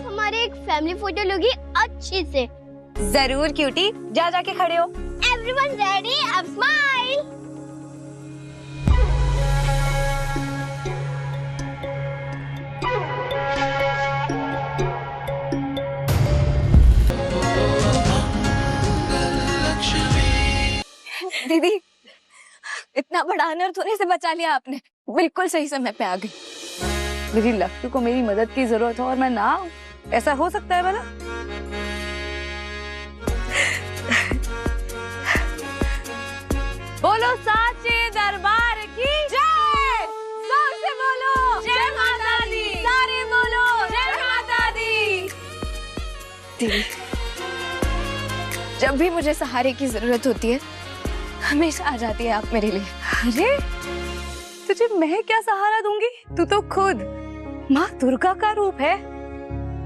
आप हमारे एक फैमिली फोटो लोगी अच्छी से? जरूर क्यूटी, जा जाके खड़े हो। Everyone ready? अब स्माइल। दीदी, इतना बड़ा अनर्थ होने से बचा लिया आपने। बिल्कुल सही समय पे आ गई। मेरी लक्ष्मी को मेरी मदद की जरूरत है और मैं ना आऊं, ऐसा हो सकता है भला? बोलो साचे दरबार की जय। जोर से बोलो जय माता दी। सारे बोलो जय माता दी। दीदी, जब भी मुझे सहारे की जरूरत होती है हमेशा आ जाती है आप मेरे लिए। अरे तुझे मैं क्या सहारा दूंगी? तू तो खुद माँ दुर्गा का रूप है।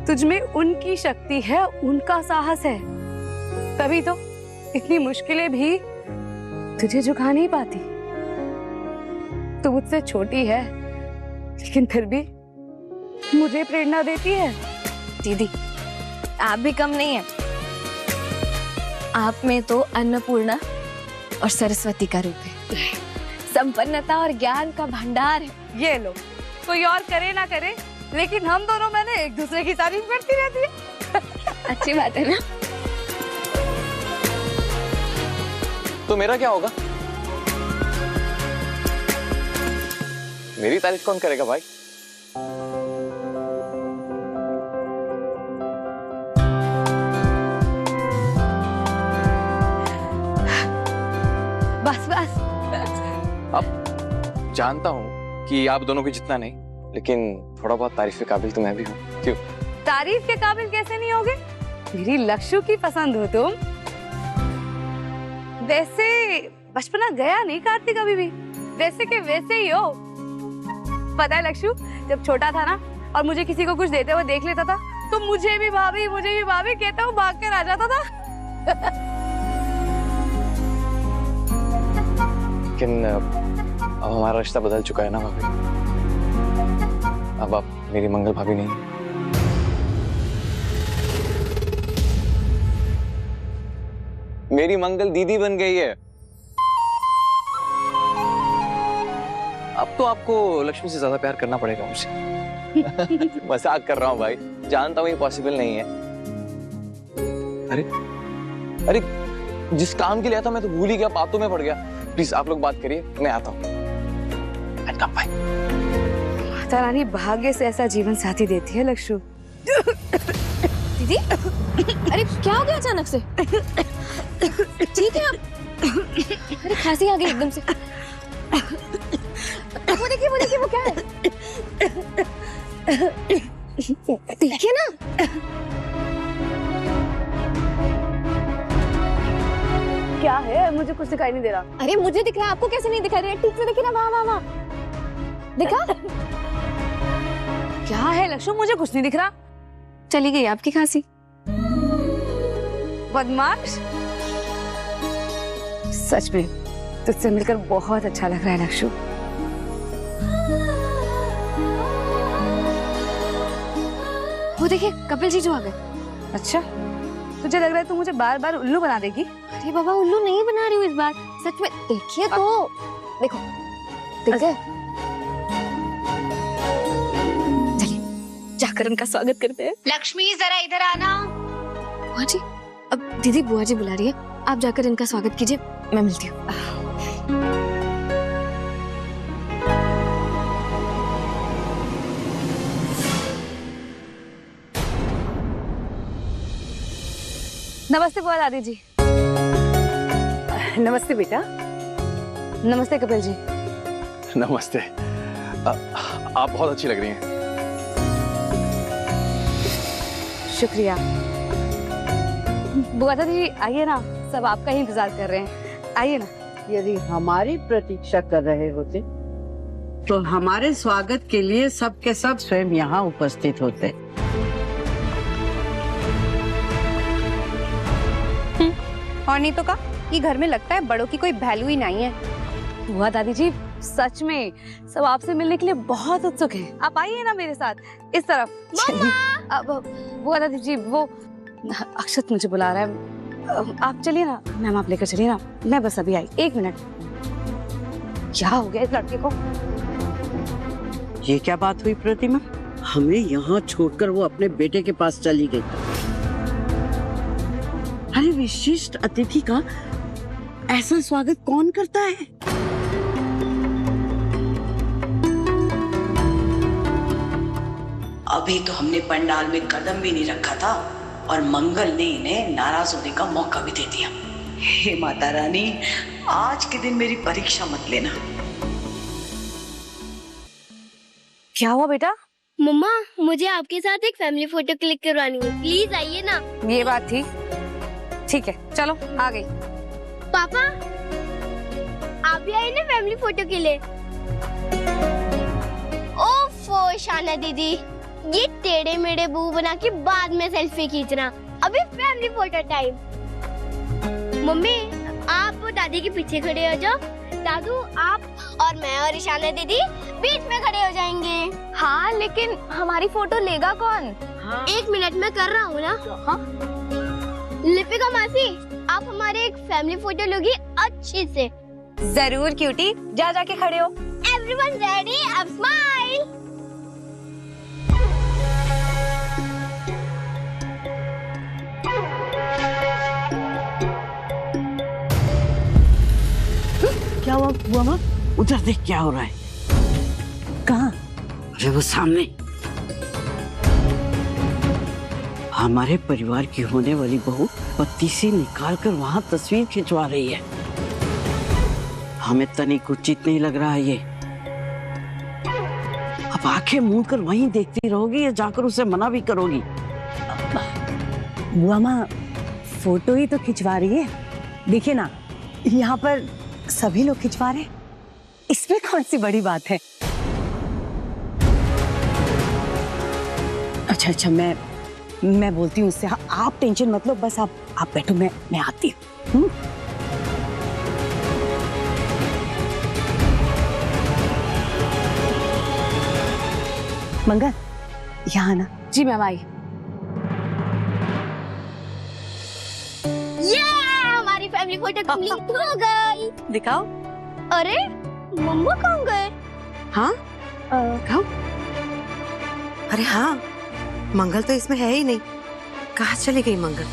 तुझ में उनकी शक्ति है, उनका साहस है, तभी तो इतनी मुश्किलें भी तुझे झुका नहीं पाती। तू मुझसे छोटी है लेकिन फिर भी मुझे प्रेरणा देती है। दीदी, आप भी कम नहीं है। आप में तो अन्नपूर्णा और सरस्वती का रूप है। संपन्नता और ज्ञान का भंडार है। ये लो, कोई और करे ना करे लेकिन हम दोनों मैंने एक दूसरे की तारीफ करती रहती है। अच्छी बात है ना? तो मेरा क्या होगा? मेरी तारीफ कौन करेगा भाई? बस बस। अब जानता हूँ कि आप दोनों को जितना नहीं, लेकिन थोड़ा बहुत तारीफ के काबिल तो मैं भी हूँ। क्यों? तारीफ के काबिल कैसे नहीं होगे? मेरी लक्ष्मी की पसंद हो तुम। वैसे बचपना गया नहीं कार्तिक अभी भी, वैसे के वैसे ही हो। पता है लक्ष्मी, जब छोटा था ना और मुझे किसी को कुछ देते हुए देख लेता था तो मुझे भी भाभी कहता हूँ भाग कर आ जाता था। लेकिन अब हमारा रिश्ता बदल चुका है ना भाभी। अब आप मेरी मंगल भाभी नहीं है। मेरी मंगल दीदी बन गई है। अब तो आपको लक्ष्मी से ज्यादा प्यार करना पड़ेगा मुझसे। मजाक कर रहा हूँ भाई, जानता हूँ ये पॉसिबल नहीं है। अरे जिस काम के लिए था मैं तो भूल ही गया, बातों में पड़ गया। प्लीज आप लोग बात करिए, मैं आता हूँ। माता रानी भाग्य से ऐसा जीवन साथी देती है लक्ष्मी। दीदी, अरे क्या हो गया अचानक से? ठीक है आप? अरे खांसी आ गई एकदम से। वो देखिए वो क्या है? देखिए ना। क्या है? मुझे कुछ दिखाई नहीं दे रहा। अरे मुझे दिख रहा है, आपको कैसे नहीं दिखाई दे रहा? ठीक से देखिए ना, वहाँ दिखा? क्या है लक्ष्मी? मुझे कुछ नहीं दिख रहा। चली गई आपकी खांसी। बदमाश। सच में तुझसे मिलकर बहुत अच्छा लग रहा है लक्ष्मी। वो देखिए कपिल जी जो आ गए। अच्छा, तुझे लग रहा है तू मुझे बार बार उल्लू बना देगी? अरे बाबा, उल्लू नहीं बना रही हूँ इस बार, सच में। देखिए तो, देखो दिख गए। चलिए जाकर उनका स्वागत करते हैं। लक्ष्मी जरा इधर आना। बुआ जी, अब दीदी बुआ जी बुला रही है, आप जाकर इनका स्वागत कीजिए, मैं मिलती हूँ। नमस्ते बुआ दादी जी। नमस्ते बेटा। नमस्ते कपिल जी। नमस्ते। आप बहुत अच्छी लग रही हैं। शुक्रिया। बुआ दादी जी आइए ना, सब आपका ही इंतजार कर रहे हैं, आइए ना। यदि हमारी प्रतीक्षा कर रहे होते तो हमारे स्वागत के लिए सब के सब स्वयं यहाँ उपस्थित होते। और नहीं तो का, ये घर में लगता है बड़ों की कोई वैल्यू ही नहीं है। बुआ दादी जी, सच में सब आपसे मिलने के लिए बहुत उत्सुक हैं। आप आइए ना मेरे साथ इस तरफ। अब वो दादी जी, वो अक्षत मुझे बुला रहा है। आप चलिए ना मैम, आप लेकर चलिए ना, मैं बस अभी आई। 1 मिनट। क्या हो गया इस लड़के को? ये क्या बात हुई प्रतिमा? हमें यहाँ छोड़कर वो अपने बेटे के पास चली गई। अरे विशिष्ट अतिथि का ऐसा स्वागत कौन करता है? अभी तो हमने पंडाल में कदम भी नहीं रखा था और मंगल ने इन्हें नाराज होने का मौका भी दे दिया। हे माता रानी, आज के दिन मेरी परीक्षा मत लेना। क्या हुआ बेटा? मम्मा, मुझे आपके साथ एक फैमिली फोटो क्लिक करवानी है, प्लीज आइए ना। ये बात थी। ठीक है, चलो आ गई। पापा, आप भी आइए ना फैमिली फोटो के लिए। ओफो शाना दीदी, ये टेढ़े मेढ़े बू बना के बाद में सेल्फी खींचना, अभी फैमिली फोटो टाइम। मम्मी, आप दादी के पीछे खड़े हो जाओ, दादू आप और मैं और ईशाना दीदी बीच में खड़े हो जाएंगे। हाँ, लेकिन हमारी फोटो लेगा कौन? हाँ। 1 मिनट में कर रहा हूँ ना। हाँ? लिपिका मासी, आप हमारे एक फैमिली फोटो लोगी अच्छी से। जरूर क्यूटी, जा जाके खड़े हो। Everyone ready? अब स्माइल। क्या हुआ बुआ माँ? उधर देख क्या हो रहा है। कहाँ? अरे वो सामने। हमारे परिवार की होने वाली बहू पत्ती से निकाल कर वहाँ तस्वीर खिंचवा रही है। हमें तनिक उचित नहीं लग रहा है ये। अब आंखें मूंद कर वहीं देखती रहोगी या जाकर उसे मना भी करोगी? बुआ माँ, फोटो ही तो खिंचवा रही है। देखिए ना, यहाँ पर सभी लोग खिंचवा रहे हैं, इसमें कौन सी बड़ी बात है। अच्छा, मैं बोलती हूँ उससे। आप टेंशन मत लो, बस आप बैठो, मैं आती हूँ। मंगल, यहाँ ना। जी मैम, आई। ये हमारी फैमिली फोटो कंप्लीट हो गई। दिखाओ। अरे मम्मा कहाँ गए? हाँ, दिखाओ। अरे हाँ, मंगल तो इसमें है ही नहीं। कहाँ चली गई मंगल?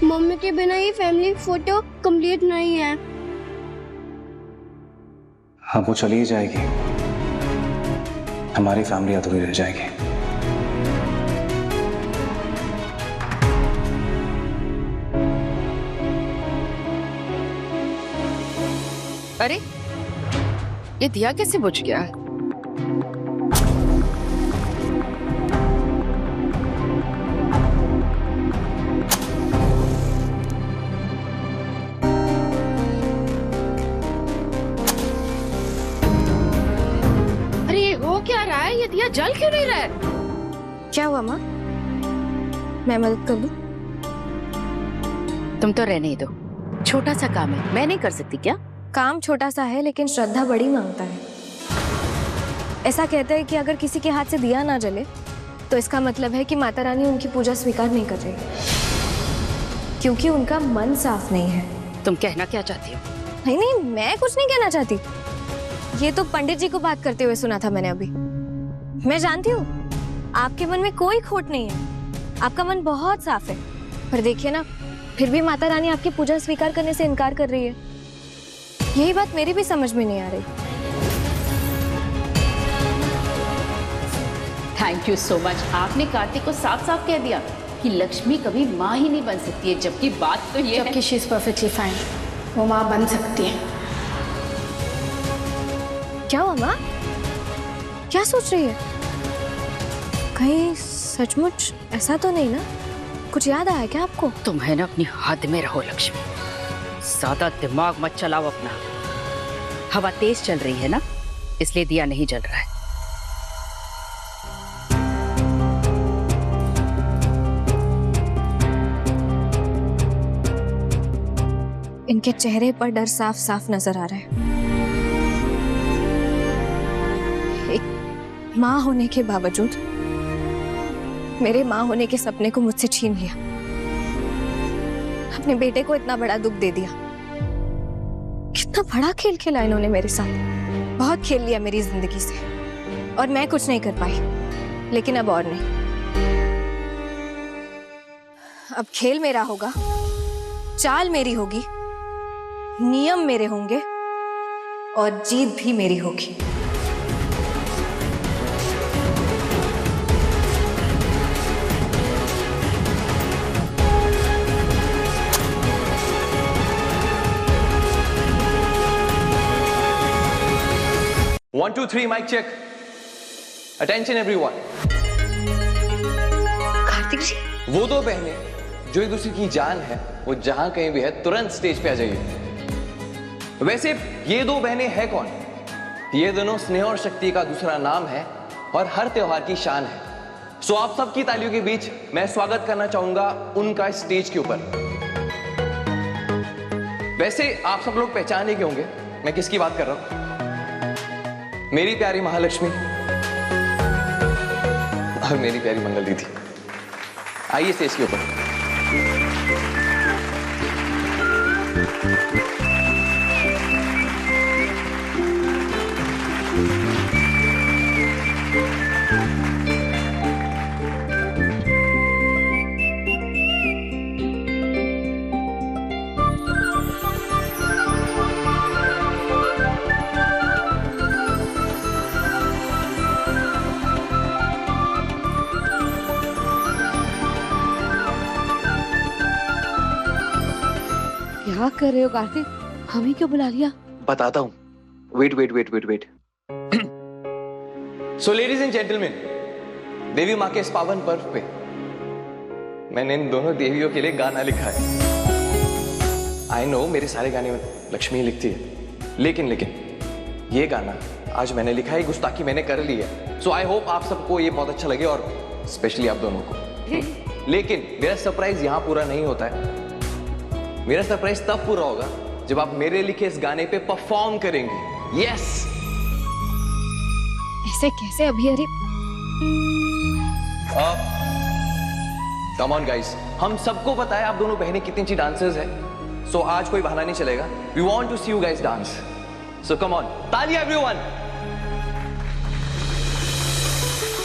मम्मी के बिना ये फैमिली फोटो कंप्लीट नहीं है। हाँ, वो चली ही जाएगी, हमारी फैमिली अधूरी रह जाएगी। अरे ये दिया कैसे बुझ गया? अरे ये हो क्या रहा है? ये दिया जल क्यों नहीं रहा है? क्या हुआ माँ? मैं मदद कर दूं? तुम तो रहने ही दो, छोटा सा काम है, मैं नहीं कर सकती क्या? काम छोटा सा है लेकिन श्रद्धा बड़ी मांगता है। ऐसा कहता है कि अगर किसी के हाथ से दिया ना जले तो इसका मतलब है कि माता रानी उनकी पूजा स्वीकार नहीं कर रही, क्योंकि उनका मन साफ नहीं है। तुम कहना क्या चाहती हो? नहीं, मैं कुछ नहीं कहना चाहती। ये तो पंडित जी को बात करते हुए सुना था मैंने अभी। मैं जानती हूँ आपके मन में कोई खोट नहीं है, आपका मन बहुत साफ है, पर देखिए ना, फिर भी माता रानी आपकी पूजा स्वीकार करने से इनकार कर रही है। यही बात मेरी भी समझ में नहीं आ रही। Thank you so much. आपने कार्तिक को साफ साफ कह दिया कि लक्ष्मी कभी माँ ही नहीं बन सकती है, जबकि बात तो ये है। शी इज परफेक्टली फाइन, वो माँ बन सकती है। क्या हुआ माँ? क्या सोच रही है? कहीं सचमुच ऐसा तो नहीं ना? कुछ याद आया क्या आपको? तुम है ना अपनी हद में रहो लक्ष्मी, ज्यादा दिमाग मत चलाओ अपना। हवा तेज चल रही है ना, इसलिए दिया नहीं जल रहा है। इनके चेहरे पर डर साफ साफ नजर आ रहा है। माँ होने के बावजूद मेरे माँ होने के सपने को मुझसे छीन लिया। अपने बेटे को इतना बड़ा दुख दे दिया। कितना बड़ा खेल खेला इन्होंने मेरे साथ। बहुत खेल लिया मेरी जिंदगी से और मैं कुछ नहीं कर पाई। लेकिन अब और नहीं। अब खेल मेरा होगा, चाल मेरी होगी, नियम मेरे होंगे और जीत भी मेरी होगी। One, two, three, mic check. Attention everyone. Kartik जी, वो दो बहनें जो एक दूसरे की जान है, वो जहां कहीं भी है तुरंत स्टेज पे आ जाइए। वैसे ये दो बहनें हैं कौन? ये दोनों स्नेह और शक्ति का दूसरा नाम है और हर त्योहार की शान है। सो आप सबकी तालियों के बीच मैं स्वागत करना चाहूंगा उनका स्टेज के ऊपर। वैसे आप सब लोग पहचाने के होंगे मैं किसकी बात कर रहा हूं। मेरी प्यारी महालक्ष्मी और मेरी प्यारी मंगल दीदी, आइए स्टेज के ऊपर। क्या कर रहे हो कार्तिक? हमें क्यों बुला लिया? बताता हूं। Wait. So ladies and gentleman, Devi माँ के इस पावन पर्व पे मैंने इन दोनों देवियों के लिए गाना लिखा है। आई नो मेरे सारे गाने लक्ष्मी लिखती है, लेकिन ये गाना आज मैंने लिखा है, गुस्ताखी मैंने कर ली है। सो आई होप आप सबको ये बहुत अच्छा लगे और स्पेशली आप दोनों को। लेकिन मेरा सरप्राइज यहां पूरा नहीं होता है। मेरा सरप्राइज तब पूरा होगा जब आप मेरे लिखे इस गाने पे परफॉर्म करेंगे। यस। ऐसे कैसे अभी? अरे कम ऑन गाइस, हम सबको पता है आप दोनों बहनें कितनी अच्छी डांसर्स हैं। सो आज कोई बहाना नहीं चलेगा। We want to see you guys dance. So come on, तालियां एवरीवन।